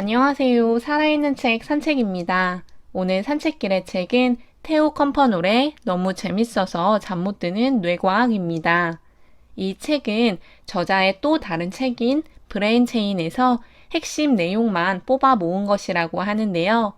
안녕하세요. 살아있는 책 산책입니다. 오늘 산책길의 책은 테오 컴퍼놀의 너무 재밌어서 잠 못 드는 뇌과학입니다. 이 책은 저자의 또 다른 책인 브레인 체인에서 핵심 내용만 뽑아 모은 것이라고 하는데요.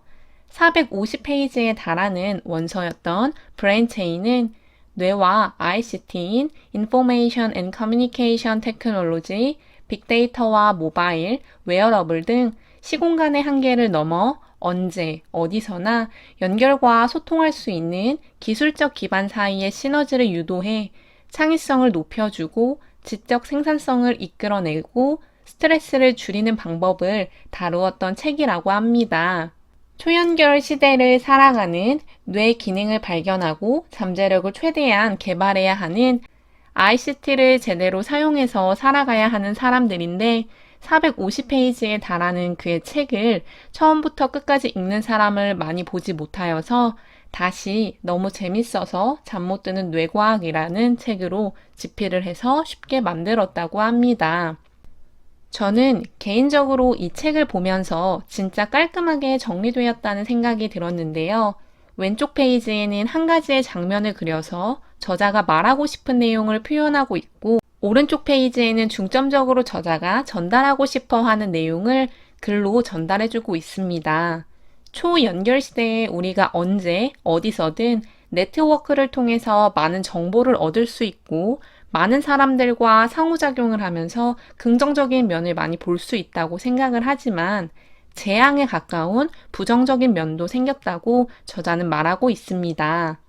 450페이지에 달하는 원서였던 브레인 체인은 뇌와 ICT인 Information and Communication Technology, 빅데이터와 모바일, 웨어러블 등 시공간의 한계를 넘어 언제, 어디서나 연결과 소통할 수 있는 기술적 기반 사이의 시너지를 유도해 창의성을 높여주고 지적 생산성을 이끌어내고 스트레스를 줄이는 방법을 다루었던 책이라고 합니다. 초연결 시대를 살아가는 뇌 기능을 발견하고 잠재력을 최대한 개발해야 하는 ICT를 제대로 사용해서 살아가야 하는 사람들인데 450페이지에 달하는 그의 책을 처음부터 끝까지 읽는 사람을 많이 보지 못하여서 다시 너무 재밌어서 잠 못 드는 뇌과학이라는 책으로 집필을 해서 쉽게 만들었다고 합니다. 저는 개인적으로 이 책을 보면서 진짜 깔끔하게 정리되었다는 생각이 들었는데요. 왼쪽 페이지에는 한 가지의 장면을 그려서 저자가 말하고 싶은 내용을 표현하고 있고, 오른쪽 페이지에는 중점적으로 저자가 전달하고 싶어 하는 내용을 글로 전달해주고 있습니다. 초연결 시대에 우리가 언제, 어디서든 네트워크를 통해서 많은 정보를 얻을 수 있고, 많은 사람들과 상호작용을 하면서 긍정적인 면을 많이 볼 수 있다고 생각을 하지만, 재앙에 가까운 부정적인 면도 생겼다고 저자는 말하고 있습니다.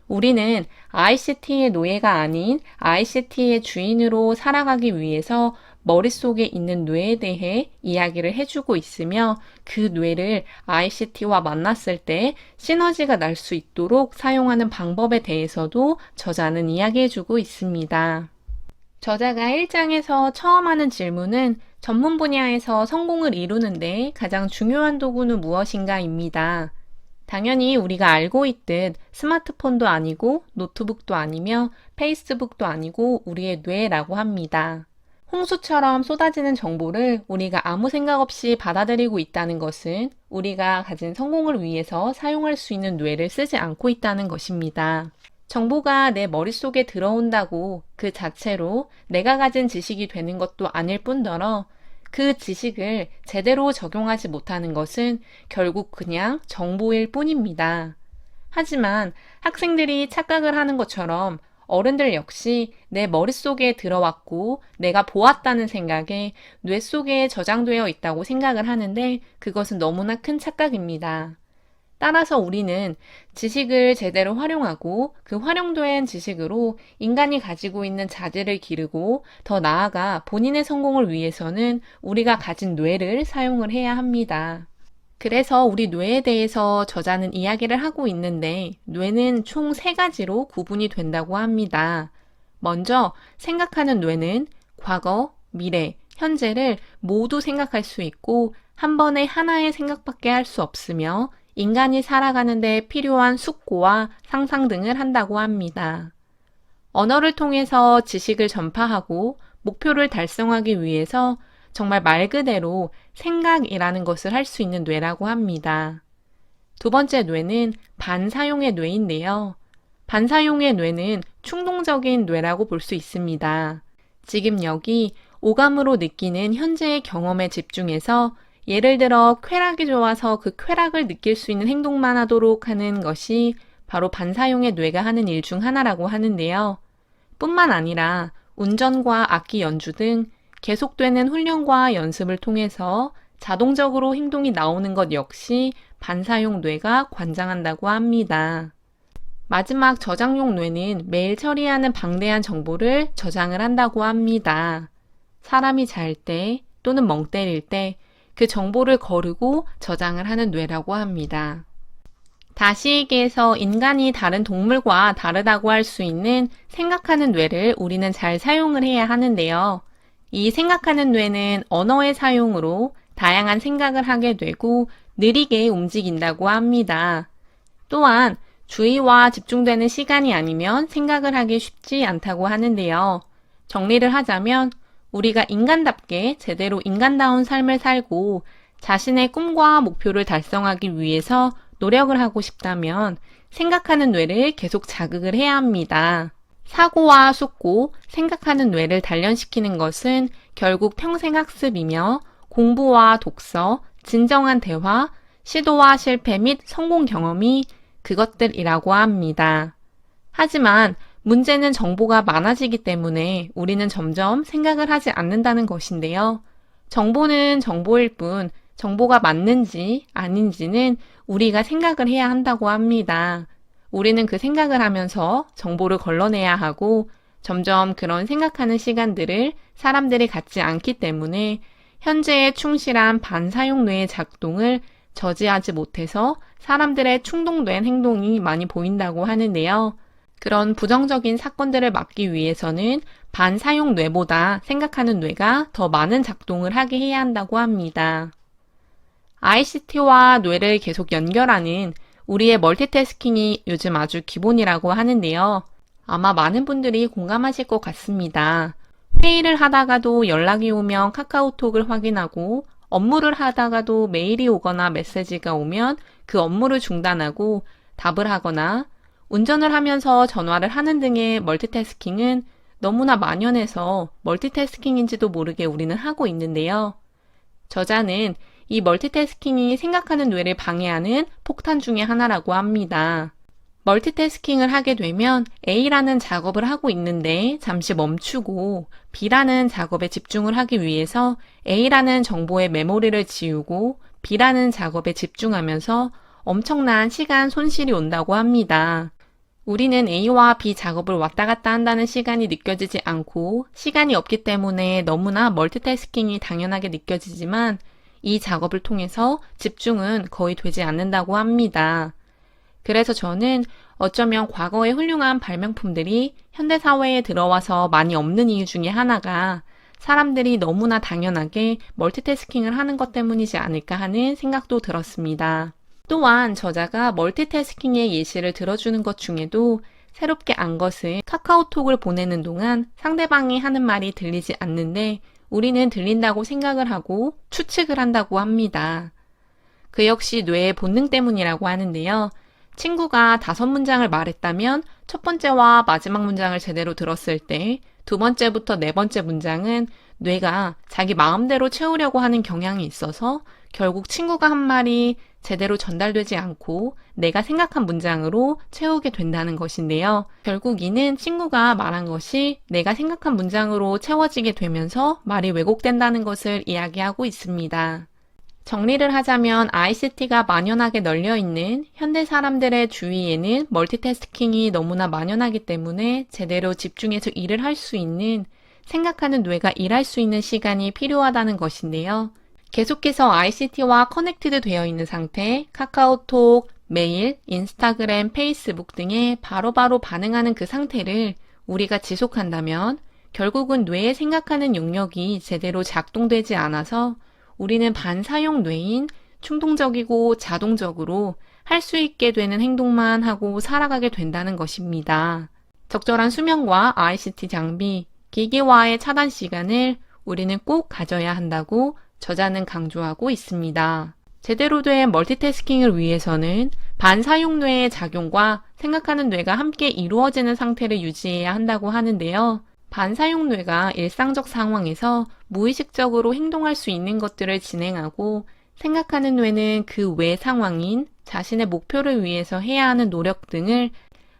우리는 ICT의 노예가 아닌 ICT의 주인으로 살아가기 위해서 머릿속에 있는 뇌에 대해 이야기를 해주고 있으며 그 뇌를 ICT와 만났을 때 시너지가 날 수 있도록 사용하는 방법에 대해서도 저자는 이야기해주고 있습니다. 저자가 1장에서 처음 하는 질문은 전문 분야에서 성공을 이루는데 가장 중요한 도구는 무엇인가입니다. 당연히 우리가 알고 있듯 스마트폰도 아니고 노트북도 아니며 페이스북도 아니고 우리의 뇌라고 합니다. 홍수처럼 쏟아지는 정보를 우리가 아무 생각 없이 받아들이고 있다는 것은 우리가 가진 성공을 위해서 사용할 수 있는 뇌를 쓰지 않고 있다는 것입니다. 정보가 내 머릿속에 들어온다고 그 자체로 내가 가진 지식이 되는 것도 아닐 뿐더러 그 지식을 제대로 적용하지 못하는 것은 결국 그냥 정보일 뿐입니다. 하지만 학생들이 착각을 하는 것처럼 어른들 역시 내 머릿속에 들어왔고 내가 보았다는 생각에 뇌 속에 저장되어 있다고 생각을 하는데 그것은 너무나 큰 착각입니다. 따라서 우리는 지식을 제대로 활용하고 그 활용된 지식으로 인간이 가지고 있는 자질을 기르고 더 나아가 본인의 성공을 위해서는 우리가 가진 뇌를 사용을 해야 합니다. 그래서 우리 뇌에 대해서 저자는 이야기를 하고 있는데 뇌는 총 3가지로 구분이 된다고 합니다. 먼저 생각하는 뇌는 과거, 미래, 현재를 모두 생각할 수 있고 한 번에 하나의 생각밖에 할 수 없으며 인간이 살아가는 데 필요한 숙고와 상상 등을 한다고 합니다. 언어를 통해서 지식을 전파하고 목표를 달성하기 위해서 정말 말 그대로 생각이라는 것을 할 수 있는 뇌라고 합니다. 두 번째 뇌는 반사용의 뇌인데요. 반사용의 뇌는 충동적인 뇌라고 볼 수 있습니다. 지금 여기 오감으로 느끼는 현재의 경험에 집중해서 예를 들어 쾌락이 좋아서 그 쾌락을 느낄 수 있는 행동만 하도록 하는 것이 바로 반사용의 뇌가 하는 일 중 하나라고 하는데요. 뿐만 아니라 운전과 악기 연주 등 계속되는 훈련과 연습을 통해서 자동적으로 행동이 나오는 것 역시 반사용 뇌가 관장한다고 합니다. 마지막 저장용 뇌는 매일 처리하는 방대한 정보를 저장을 한다고 합니다. 사람이 잘 때 또는 멍 때릴 때 그 정보를 거르고 저장을 하는 뇌라고 합니다. 다시 얘기해서 인간이 다른 동물과 다르다고 할 수 있는 생각하는 뇌를 우리는 잘 사용을 해야 하는데요. 이 생각하는 뇌는 언어의 사용으로 다양한 생각을 하게 되고 느리게 움직인다고 합니다. 또한 주의와 집중되는 시간이 아니면 생각을 하기 쉽지 않다고 하는데요. 정리를 하자면 우리가 인간답게 제대로 인간다운 삶을 살고 자신의 꿈과 목표를 달성하기 위해서 노력을 하고 싶다면 생각하는 뇌를 계속 자극을 해야 합니다. 사고와 숙고, 생각하는 뇌를 단련시키는 것은 결국 평생 학습이며 공부와 독서, 진정한 대화, 시도와 실패 및 성공 경험이 그것들이라고 합니다. 하지만 문제는 정보가 많아지기 때문에 우리는 점점 생각을 하지 않는다는 것인데요. 정보는 정보일 뿐 정보가 맞는지 아닌지는 우리가 생각을 해야 한다고 합니다. 우리는 그 생각을 하면서 정보를 걸러내야 하고 점점 그런 생각하는 시간들을 사람들이 갖지 않기 때문에 현재의 충실한 반사용 뇌의 작동을 저지하지 못해서 사람들의 충동된 행동이 많이 보인다고 하는데요. 그런 부정적인 사건들을 막기 위해서는 반사용 뇌보다 생각하는 뇌가 더 많은 작동을 하게 해야 한다고 합니다. ICT와 뇌를 계속 연결하는 우리의 멀티태스킹이 요즘 아주 기본이라고 하는데요. 아마 많은 분들이 공감하실 것 같습니다. 회의를 하다가도 연락이 오면 카카오톡을 확인하고 업무를 하다가도 메일이 오거나 메시지가 오면 그 업무를 중단하고 답을 하거나 운전을 하면서 전화를 하는 등의 멀티태스킹은 너무나 만연해서 멀티태스킹인지도 모르게 우리는 하고 있는데요. 저자는 이 멀티태스킹이 생각하는 뇌를 방해하는 폭탄 중에 하나라고 합니다. 멀티태스킹을 하게 되면 A라는 작업을 하고 있는데 잠시 멈추고 B라는 작업에 집중을 하기 위해서 A라는 정보의 메모리를 지우고 B라는 작업에 집중하면서 엄청난 시간 손실이 온다고 합니다. 우리는 A와 B 작업을 왔다 갔다 한다는 시간이 느껴지지 않고 시간이 없기 때문에 너무나 멀티태스킹이 당연하게 느껴지지만 이 작업을 통해서 집중은 거의 되지 않는다고 합니다. 그래서 저는 어쩌면 과거의 훌륭한 발명품들이 현대사회에 들어와서 많이 없는 이유 중에 하나가 사람들이 너무나 당연하게 멀티태스킹을 하는 것 때문이지 않을까 하는 생각도 들었습니다. 또한 저자가 멀티태스킹의 예시를 들어주는 것 중에도 새롭게 안 것을 카카오톡을 보내는 동안 상대방이 하는 말이 들리지 않는데 우리는 들린다고 생각을 하고 추측을 한다고 합니다. 그 역시 뇌의 본능 때문이라고 하는데요. 친구가 5문장을 말했다면 첫 번째와 마지막 문장을 제대로 들었을 때 두 번째부터 네 번째 문장은 뇌가 자기 마음대로 채우려고 하는 경향이 있어서 결국 친구가 한 말이 제대로 전달되지 않고 내가 생각한 문장으로 채우게 된다는 것인데요. 결국 이는 친구가 말한 것이 내가 생각한 문장으로 채워지게 되면서 말이 왜곡된다는 것을 이야기하고 있습니다. 정리를 하자면 ICT가 만연하게 널려있는 현대 사람들의 주위에는 멀티태스킹이 너무나 만연하기 때문에 제대로 집중해서 일을 할 수 있는 생각하는 뇌가 일할 수 있는 시간이 필요하다는 것인데요. 계속해서 ICT와 커넥티드 되어 있는 상태, 카카오톡, 메일, 인스타그램, 페이스북 등에 바로바로 반응하는 그 상태를 우리가 지속한다면 결국은 뇌의 생각하는 용력이 제대로 작동되지 않아서 우리는 반사용 뇌인 충동적이고 자동적으로 할 수 있게 되는 행동만 하고 살아가게 된다는 것입니다. 적절한 수면과 ICT 장비, 기기와의 차단 시간을 우리는 꼭 가져야 한다고 저자는 강조하고 있습니다. 제대로 된 멀티태스킹을 위해서는 반사용 뇌의 작용과 생각하는 뇌가 함께 이루어지는 상태를 유지해야 한다고 하는데요. 반사용 뇌가 일상적 상황에서 무의식적으로 행동할 수 있는 것들을 진행하고 생각하는 뇌는 그 외 상황인 자신의 목표를 위해서 해야 하는 노력 등을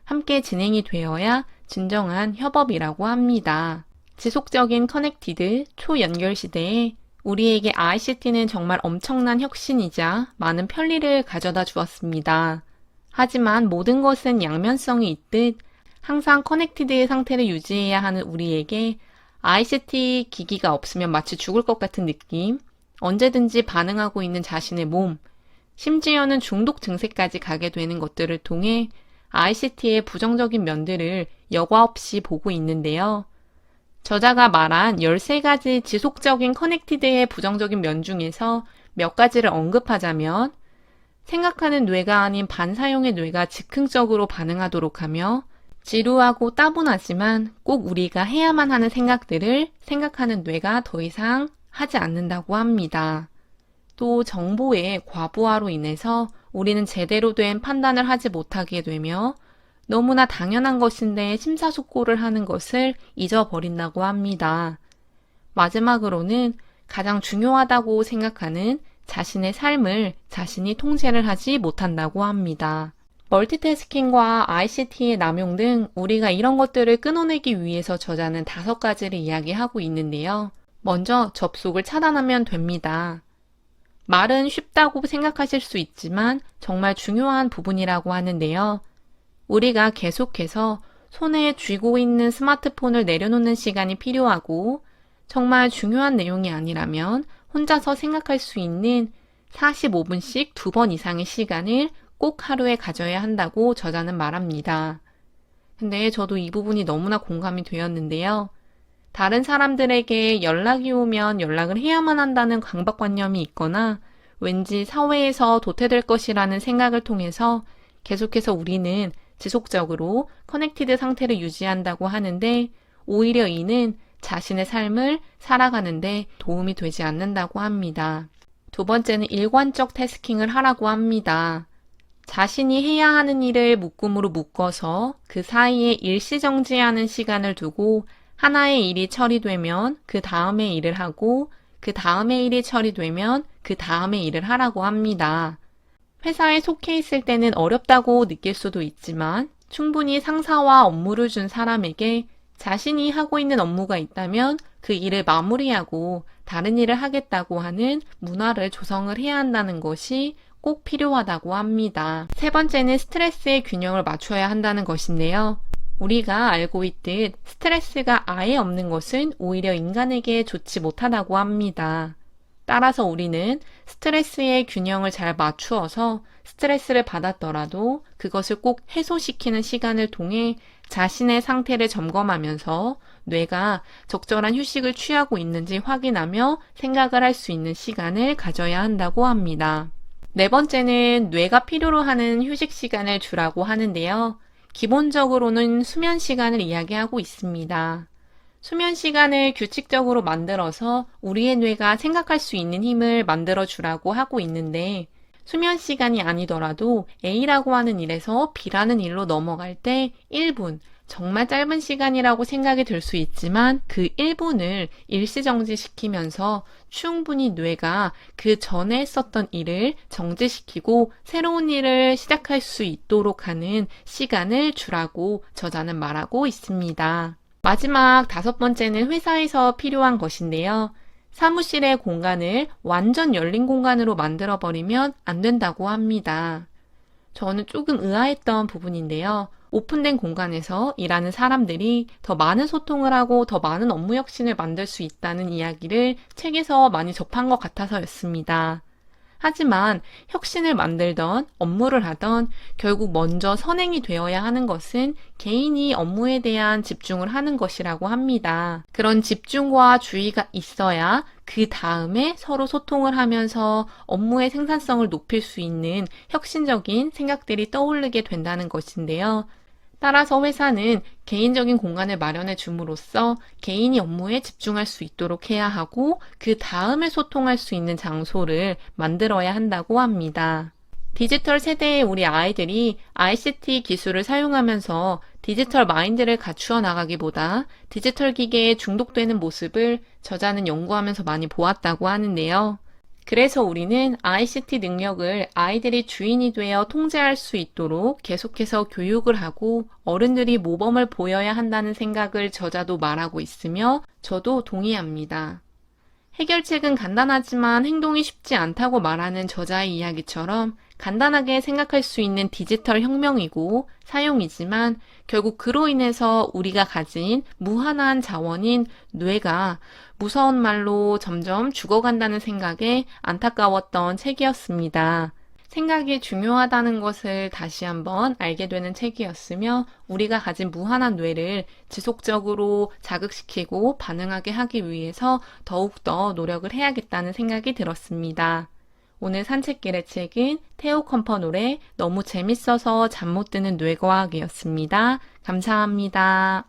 함께 진행이 되어야 진정한 협업이라고 합니다. 지속적인 커넥티드 초연결 시대에 우리에게 ICT는 정말 엄청난 혁신이자 많은 편리를 가져다 주었습니다. 하지만 모든 것은 양면성이 있듯 항상 커넥티드의 상태를 유지해야 하는 우리에게 ICT 기기가 없으면 마치 죽을 것 같은 느낌, 언제든지 반응하고 있는 자신의 몸, 심지어는 중독 증세까지 가게 되는 것들을 통해 ICT의 부정적인 면들을 여과 없이 보고 있는데요. 저자가 말한 13가지 지속적인 커넥티드의 부정적인 면 중에서 몇 가지를 언급하자면 생각하는 뇌가 아닌 반사용의 뇌가 즉흥적으로 반응하도록 하며 지루하고 따분하지만 꼭 우리가 해야만 하는 생각들을 생각하는 뇌가 더 이상 하지 않는다고 합니다. 또 정보의 과부하로 인해서 우리는 제대로 된 판단을 하지 못하게 되며 너무나 당연한 것인데 심사숙고를 하는 것을 잊어버린다고 합니다. 마지막으로는 가장 중요하다고 생각하는 자신의 삶을 자신이 통제를 하지 못한다고 합니다. 멀티태스킹과 ICT의 남용 등 우리가 이런 것들을 끊어내기 위해서 저자는 5가지를 이야기하고 있는데요. 먼저 접속을 차단하면 됩니다. 말은 쉽다고 생각하실 수 있지만 정말 중요한 부분이라고 하는데요. 우리가 계속해서 손에 쥐고 있는 스마트폰을 내려놓는 시간이 필요하고 정말 중요한 내용이 아니라면 혼자서 생각할 수 있는 45분씩 2번 이상의 시간을 꼭 하루에 가져야 한다고 저자는 말합니다. 근데 저도 이 부분이 너무나 공감이 되었는데요. 다른 사람들에게 연락이 오면 연락을 해야만 한다는 강박관념이 있거나 왠지 사회에서 도태될 것이라는 생각을 통해서 계속해서 우리는 지속적으로 커넥티드 상태를 유지한다고 하는데 오히려 이는 자신의 삶을 살아가는데 도움이 되지 않는다고 합니다. 2번째는 일관적 태스킹을 하라고 합니다. 자신이 해야 하는 일을 묶음으로 묶어서 그 사이에 일시정지하는 시간을 두고 하나의 일이 처리되면 그 다음에 일을 하고 그 다음에 일이 처리되면 그 다음에 일을 하라고 합니다. 회사에 속해 있을 때는 어렵다고 느낄 수도 있지만 충분히 상사와 업무를 준 사람에게 자신이 하고 있는 업무가 있다면 그 일을 마무리하고 다른 일을 하겠다고 하는 문화를 조성을 해야 한다는 것이 꼭 필요하다고 합니다. 3번째는 스트레스의 균형을 맞춰야 한다는 것인데요. 우리가 알고 있듯 스트레스가 아예 없는 것은 오히려 인간에게 좋지 못하다고 합니다. 따라서 우리는 스트레스의 균형을 잘 맞추어서 스트레스를 받았더라도 그것을 꼭 해소시키는 시간을 통해 자신의 상태를 점검하면서 뇌가 적절한 휴식을 취하고 있는지 확인하며 생각을 할 수 있는 시간을 가져야 한다고 합니다. 4번째는 뇌가 필요로 하는 휴식 시간을 주라고 하는데요. 기본적으로는 수면 시간을 이야기하고 있습니다. 수면 시간을 규칙적으로 만들어서 우리의 뇌가 생각할 수 있는 힘을 만들어 주라고 하고 있는데 수면 시간이 아니더라도 A라고 하는 일에서 B라는 일로 넘어갈 때 1분, 정말 짧은 시간이라고 생각이 들 수 있지만 그 1분을 일시정지시키면서 충분히 뇌가 그 전에 했었던 일을 정지시키고 새로운 일을 시작할 수 있도록 하는 시간을 주라고 저자는 말하고 있습니다. 마지막 5번째는 회사에서 필요한 것인데요. 사무실의 공간을 완전 열린 공간으로 만들어버리면 안 된다고 합니다. 저는 조금 의아했던 부분인데요. 오픈된 공간에서 일하는 사람들이 더 많은 소통을 하고 더 많은 업무 혁신을 만들 수 있다는 이야기를 책에서 많이 접한 것 같아서였습니다. 하지만 혁신을 만들던 업무를 하던 결국 먼저 선행이 되어야 하는 것은 개인이 업무에 대한 집중을 하는 것이라고 합니다. 그런 집중과 주의가 있어야 그 다음에 서로 소통을 하면서 업무의 생산성을 높일 수 있는 혁신적인 생각들이 떠오르게 된다는 것인데요. 따라서 회사는 개인적인 공간을 마련해 줌으로써 개인이 업무에 집중할 수 있도록 해야 하고 그 다음에 소통할 수 있는 장소를 만들어야 한다고 합니다. 디지털 세대의 우리 아이들이 ICT 기술을 사용하면서 디지털 마인드를 갖추어 나가기보다 디지털 기계에 중독되는 모습을 저자는 연구하면서 많이 보았다고 하는데요. 그래서 우리는 ICT 능력을 아이들이 주인이 되어 통제할 수 있도록 계속해서 교육을 하고 어른들이 모범을 보여야 한다는 생각을 저자도 말하고 있으며 저도 동의합니다. 해결책은 간단하지만 행동이 쉽지 않다고 말하는 저자의 이야기처럼 간단하게 생각할 수 있는 디지털 혁명이고 사용이지만 결국 그로 인해서 우리가 가진 무한한 자원인 뇌가 무서운 말로 점점 죽어간다는 생각에 안타까웠던 책이었습니다. 생각이 중요하다는 것을 다시 한번 알게 되는 책이었으며 우리가 가진 무한한 뇌를 지속적으로 자극시키고 반응하게 하기 위해서 더욱더 노력을 해야겠다는 생각이 들었습니다. 오늘 산책길의 책은 테오 컴퍼놀의 너무 재밌어서 잠 못 드는 뇌과학이었습니다. 감사합니다.